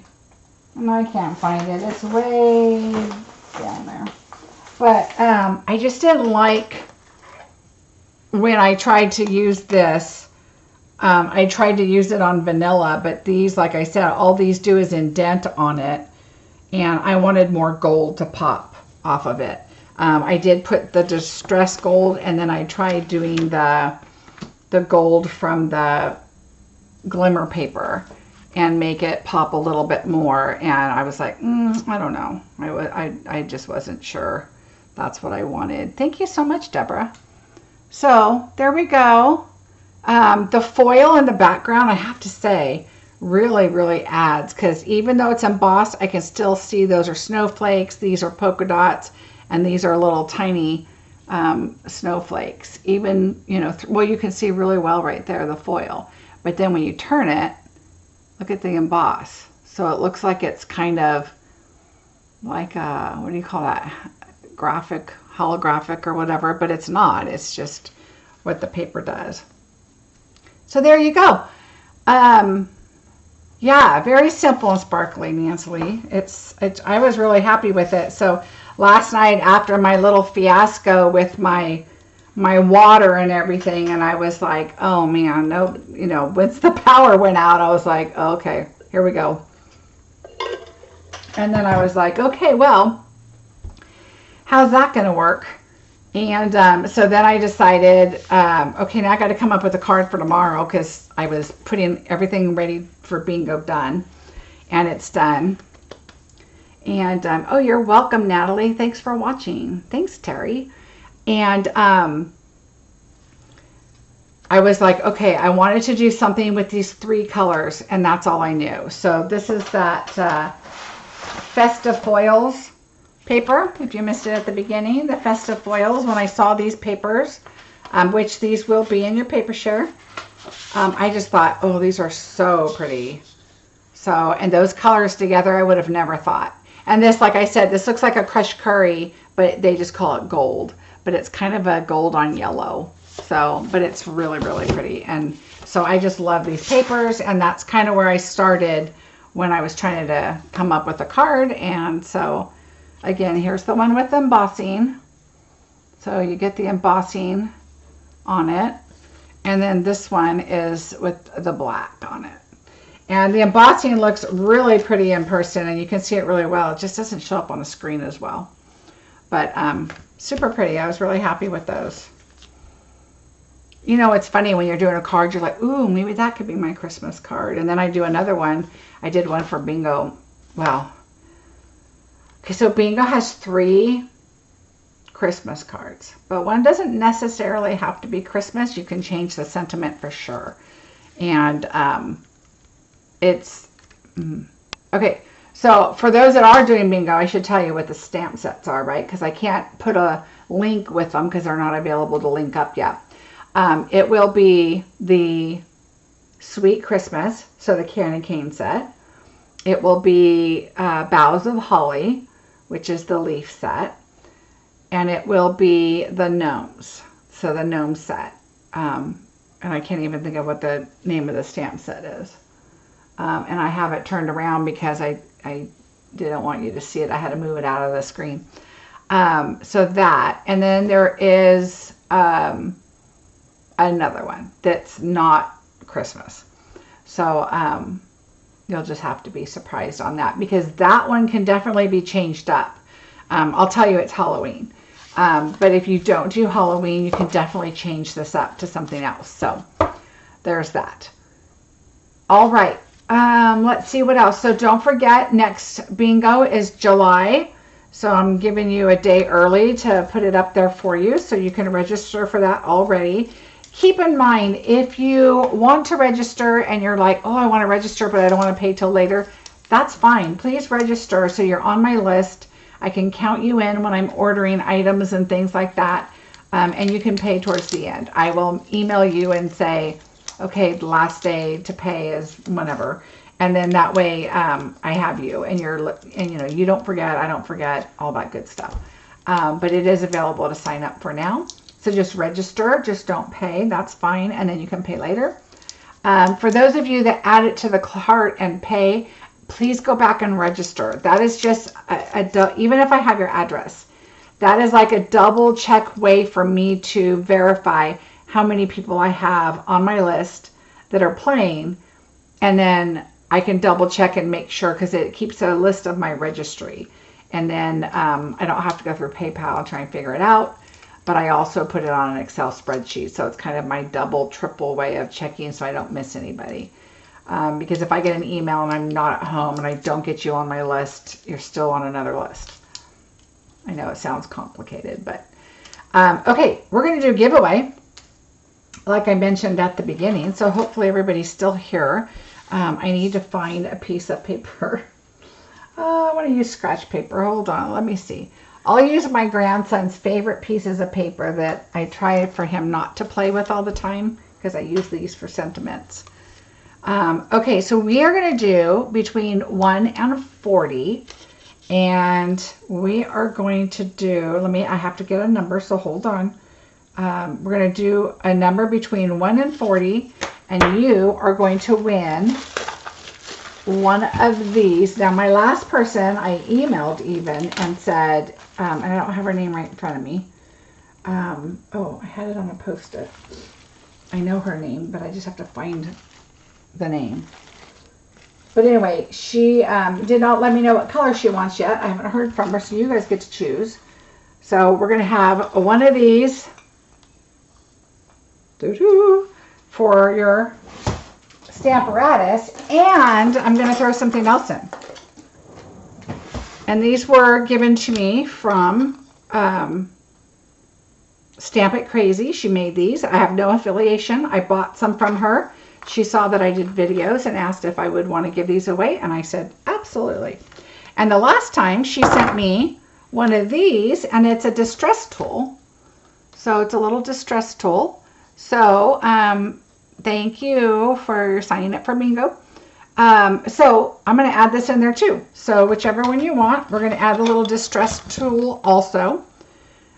S1: And I can't find it. It's way down there. But I just didn't like when I tried to use this. I tried to use it on vanilla, but these, like I said, all these do is indent on it. And I wanted more gold to pop off of it. I did put the distress gold, and then I tried doing the gold from the glimmer paper and make it pop a little bit more. And I was like, I don't know. I just wasn't sure that's what I wanted. Thank you so much, Deborah. So there we go. The foil in the background, I have to say, really adds, because even though it's embossed, I can still see those are snowflakes, these are polka dots, and these are little tiny snowflakes. Even, you know, well, you can see really well right there, the foil. But then when you turn it, look at the emboss. So it looks like it's kind of like a, what do you call that? Graphic, holographic or whatever, but it's not. It's just what the paper does. So there you go. Yeah, very simple and sparkly, Nancy. I was really happy with it. So last night after my little fiasco with my water and everything, and I was like, oh man, no, you know, once the power went out, I was like, okay, here we go. And then I was like, okay, well, how's that going to work? And so then I decided, okay, now I got to come up with a card for tomorrow, because I was putting everything ready for bingo done, and it's done. And oh, you're welcome, Natalie. Thanks for watching. Thanks, Terry. And I was like, okay, I wanted to do something with these 3 colors, and that's all I knew. So this is that Festive Foils paper, if you missed it at the beginning, the Festive Foils. When I saw these papers, which these will be in your paper share, I just thought, oh, these are so pretty. So, and those colors together, I would have never thought. And this, like I said, this looks like a crushed curry, but they just call it gold. But it's kind of a gold on yellow. So, but it's really pretty. And so I just love these papers, and that's kind of where I started when I was trying to come up with a card. And so again, here's the one with embossing. So you get the embossing on it. And then this one is with the black on it. And the embossing looks really pretty in person, and you can see it really well. It just doesn't show up on the screen as well. But super pretty. I was really happy with those. You know, it's funny when you're doing a card, you're like, ooh, maybe that could be my Christmas card. And then I do another one. I did one for bingo. Well, okay, so bingo has 3 Christmas cards, but one doesn't necessarily have to be Christmas. You can change the sentiment for sure. And it's okay. So for those that are doing bingo, I should tell you what the stamp sets are, right? Because I can't put a link with them because they're not available to link up yet. It will be the Sweet Christmas, so the candy cane set. It will be Boughs of Holly, which is the leaf set. And it will be the gnomes, so the gnome set. And I can't even think of what the name of the stamp set is. And I have it turned around because I didn't want you to see it. I had to move it out of the screen. So that, and then there is another one that's not Christmas. So You'll just have to be surprised on that, because that one can definitely be changed up. I'll tell you it's Halloween. But if you don't do Halloween, you can definitely change this up to something else. So there's that. All right. Let's see what else. So don't forget, next bingo is July. So I'm giving you a day early to put it up there for you, so you can register for that already. Keep in mind, if you want to register and you're like, oh, I want to register, but I don't want to pay till later, that's fine. Please register so you're on my list. I can count you in when I'm ordering items and things like that, and you can pay towards the end. I will email you and say, okay, the last day to pay is whenever. And then that way I have you, and you know, you don't forget, I don't forget, all that good stuff. But it is available to sign up for now. So just register, just don't pay. That's fine. And then you can pay later. For those of you that add it to the cart and pay, please go back and register. That is just, even if I have your address, that is like a double check way for me to verify how many people I have on my list that are playing. And then I can double check and make sure, because it keeps a list of my registry. And then I don't have to go through PayPal and try and figure it out. But I also put it on an Excel spreadsheet. So it's kind of my double, triple way of checking so I don't miss anybody. Because if I get an email and I'm not at home and I don't get you on my list, you're still on another list. I know it sounds complicated, but okay, we're going to do a giveaway like I mentioned at the beginning. So hopefully everybody's still here. I need to find a piece of paper. I want to use scratch paper. Hold on, let me see. I'll use my grandson's favorite pieces of paper that I try for him not to play with all the time, because I use these for sentiments. Okay, so we are going to do between 1 and 40, and we are going to do, I have to get a number, so hold on. We're going to do a number between 1 and 40, and you are going to win one of these. Now, my last person I emailed even and said, and I don't have her name right in front of me. Oh, I had it on a Post-it. I know her name, but I just have to find the name. But anyway, she did not let me know what color she wants yet. I haven't heard from her, so you guys get to choose. So we're going to have one of these for your Stamparatus, and I'm going to throw something else in. And these were given to me from Stamp It Crazy. She made these. I have no affiliation. I bought some from her. She saw that I did videos and asked if I would want to give these away, and I said absolutely. And the last time she sent me one of these, and it's a distress tool. So it's a little distress tool. So thank you for signing up for bingo. So I'm going to add this in there too. So whichever one you want, we're going to add a little distress tool also.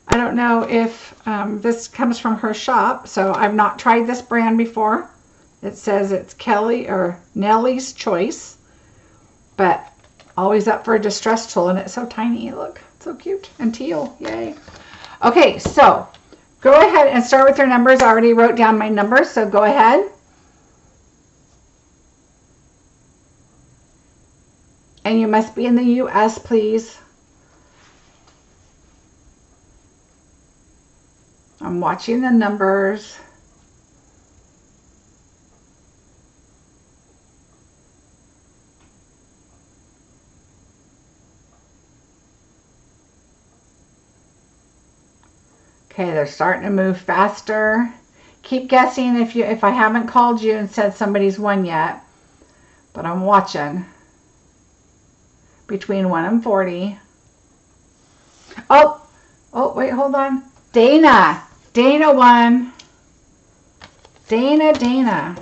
S1: I don't know if this comes from her shop, so I've not tried this brand before. It says it's Kelly or Nellie's Choice, but always up for a distress tool, and it's so tiny. Look, so cute and teal. Yay. Okay, so go ahead and start with your numbers. I already wrote down my numbers, so go ahead. And you must be in the US, please. I'm watching the numbers. Okay, they're starting to move faster. Keep guessing if I haven't called you and said somebody's won yet. But I'm watching. Between 1 and 40. Oh, wait, hold on. Dana won. Dana.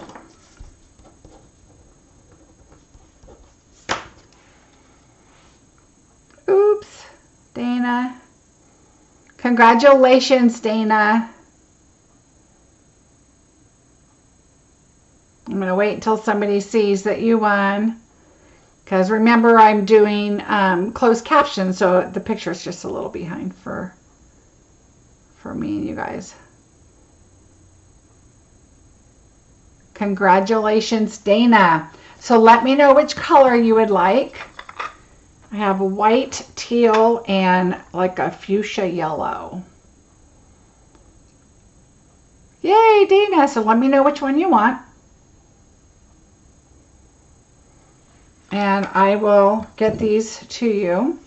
S1: Oops, Dana. Congratulations, Dana. I'm going to wait until somebody sees that you won. Because remember, I'm doing closed captions, so the picture is just a little behind for me and you guys. Congratulations, Dana. So let me know which color you would like. I have a white, teal, and like a fuchsia yellow. Yay, Dana. So let me know which one you want. And I will get these to you.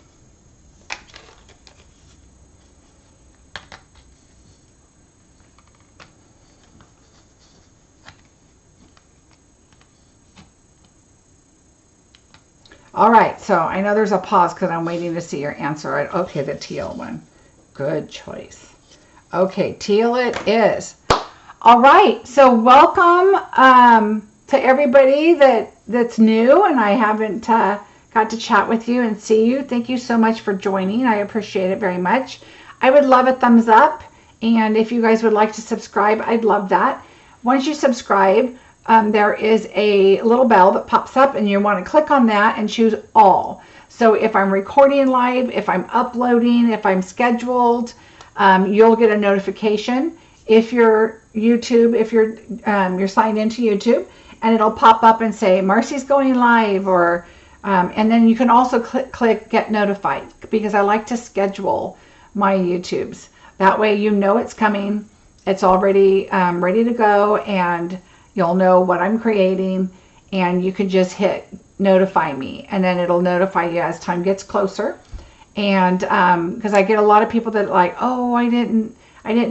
S1: All right, so I know there's a pause because I'm waiting to see your answer. Okay, the teal one. Good choice. Okay, teal it is. All right, so welcome to everybody that's new and I haven't got to chat with you and see you. Thank you so much for joining. I appreciate it very much. I would love a thumbs up, and if you guys would like to subscribe, I'd love that. Once you subscribe, there is a little bell that pops up and you want to click on that and choose all. So if I'm recording live, if I'm uploading, if I'm scheduled, you'll get a notification. If you're YouTube, if you're signed into YouTube, and it'll pop up and say Marcie's going live, or and then you can also click get notified, because I like to schedule my YouTubes. That way you know it's coming, it's already ready to go, and you'll know what I'm creating, and you can just hit notify me, and then it'll notify you as time gets closer. And because I get a lot of people that are like, oh, I didn't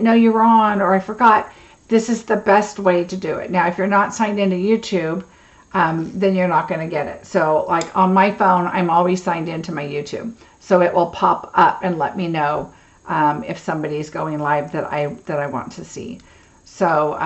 S1: know you were on, or I forgot. This is the best way to do it. Now, if you're not signed into YouTube, then you're not going to get it. So like on my phone, I'm always signed into my YouTube. So it will pop up and let me know if somebody's going live that I want to see. So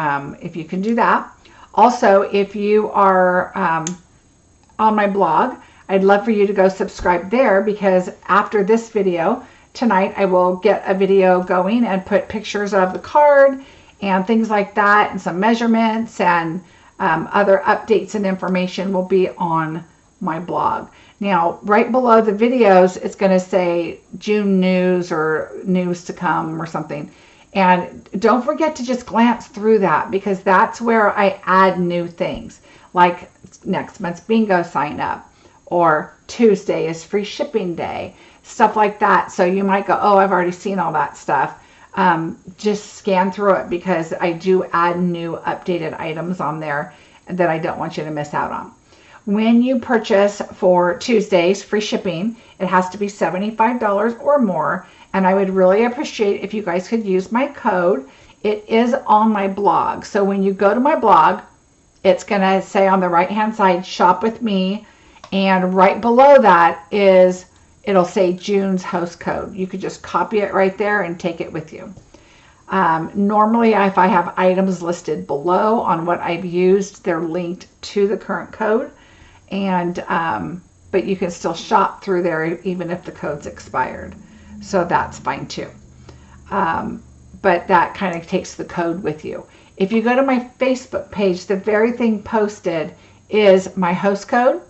S1: if you can do that. Also, if you are on my blog, I'd love for you to go subscribe there, because after this video tonight, I will get a video going and put pictures of the card and things like that, and some measurements, and other updates and information will be on my blog. Now, right below the videos, it's going to say June news or news to come or something. And don't forget to just glance through that, because that's where I add new things, like next month's bingo sign up, or Tuesday is free shipping day, stuff like that. So you might go, oh, I've already seen all that stuff. Just scan through it, because I do add new updated items on there that I don't want you to miss out on. When you purchase for Tuesdays free shipping, it has to be $75 or more. And I would really appreciate if you guys could use my code. It is on my blog. So when you go to my blog, it's going to say on the right hand side, shop with me. And right below that is, it'll say June's host code. You could just copy it right there and take it with you. Normally, if I have items listed below on what I've used, they're linked to the current code. And but you can still shop through there even if the code's expired. So that's fine too. But that kind of takes the code with you. If you go to my Facebook page, the very thing posted is my host code,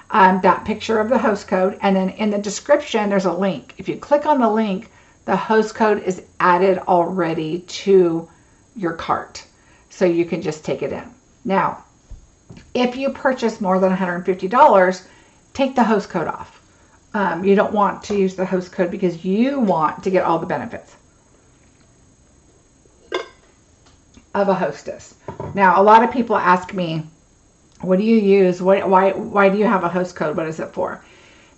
S1: that picture of the host code, and then in the description there's a link. If you click on the link, the host code is added already to your cart, so you can just take it in. Now, if you purchase more than $150, take the host code off. You don't want to use the host code because you want to get all the benefits of a hostess. Now, a lot of people ask me, what do you use? Why do you have a host code? What is it for?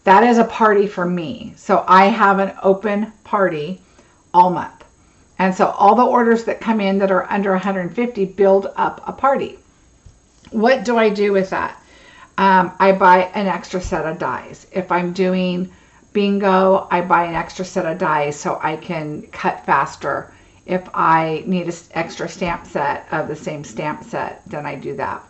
S1: That is a party for me. So I have an open party all month. And so all the orders that come in that are under 150 build up a party. What do I do with that? I buy an extra set of dies. If I'm doing bingo, I buy an extra set of dies so I can cut faster. If I need an extra stamp set of the same stamp set, then I do that.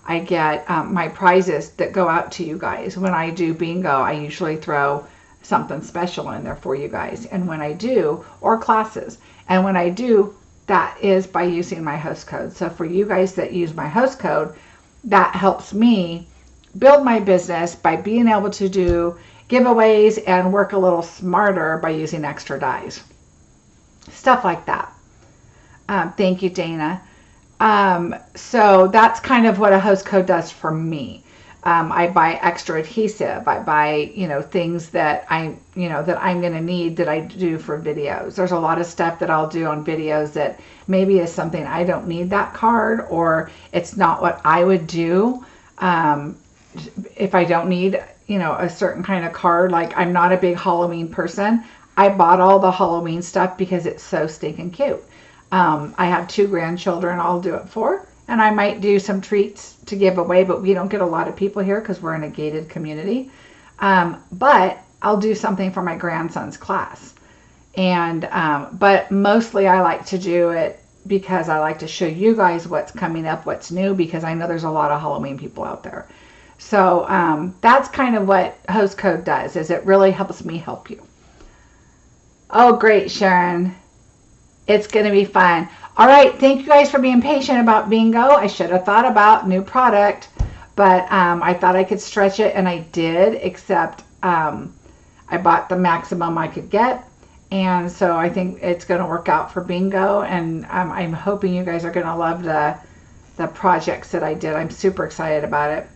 S1: I get my prizes that go out to you guys. When I do bingo, I usually throw something special in there for you guys. And when I do, or classes, and when I do, that is by using my host code. So for you guys that use my host code, that helps me build my business by being able to do giveaways and work a little smarter by using extra dies. Stuff like that. Thank you, Dana. So that's kind of what a host code does for me. I buy extra adhesive. I buy, things that I'm going to need that I do for videos. There's a lot of stuff that I'll do on videos that maybe is something I don't need that card, or it's not what I would do if I don't need, a certain kind of card. Like, I'm not a big Halloween person. I bought all the Halloween stuff because it's so stinking cute. I have 2 grandchildren I'll do it for, and I might do some treats to give away, but we don't get a lot of people here because we're in a gated community. But I'll do something for my grandson's class. And but mostly I like to do it because I like to show you guys what's coming up, what's new, because I know there's a lot of Halloween people out there. So that's kind of what Host Code does, is it really helps me help you. Oh, great, Sharon. It's going to be fun. All right. Thank you guys for being patient about bingo. I should have thought about new product, but I thought I could stretch it, and I did, except I bought the maximum I could get. And so I think it's going to work out for bingo. And I'm hoping you guys are going to love the projects that I did. I'm super excited about it.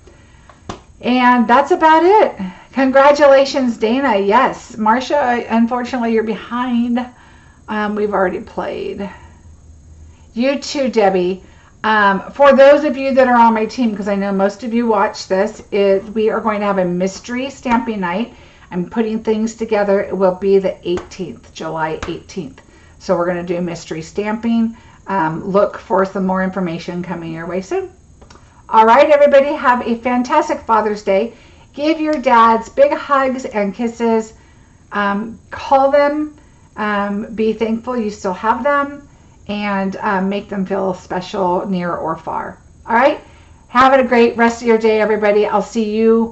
S1: And that's about it. Congratulations, Dana. Yes. Marcia, unfortunately, you're behind. We've already played. You too, Debbie. For those of you that are on my team, because I know most of you watch this, we are going to have a mystery stamping night. I'm putting things together. It will be the 18th, July 18th. So we're going to do mystery stamping. Look for some more information coming your way soon. All right, everybody, have a fantastic Father's Day. Give your dads big hugs and kisses. Call them. Be thankful you still have them, and make them feel special, near or far. All right. Have a great rest of your day, everybody. I'll see you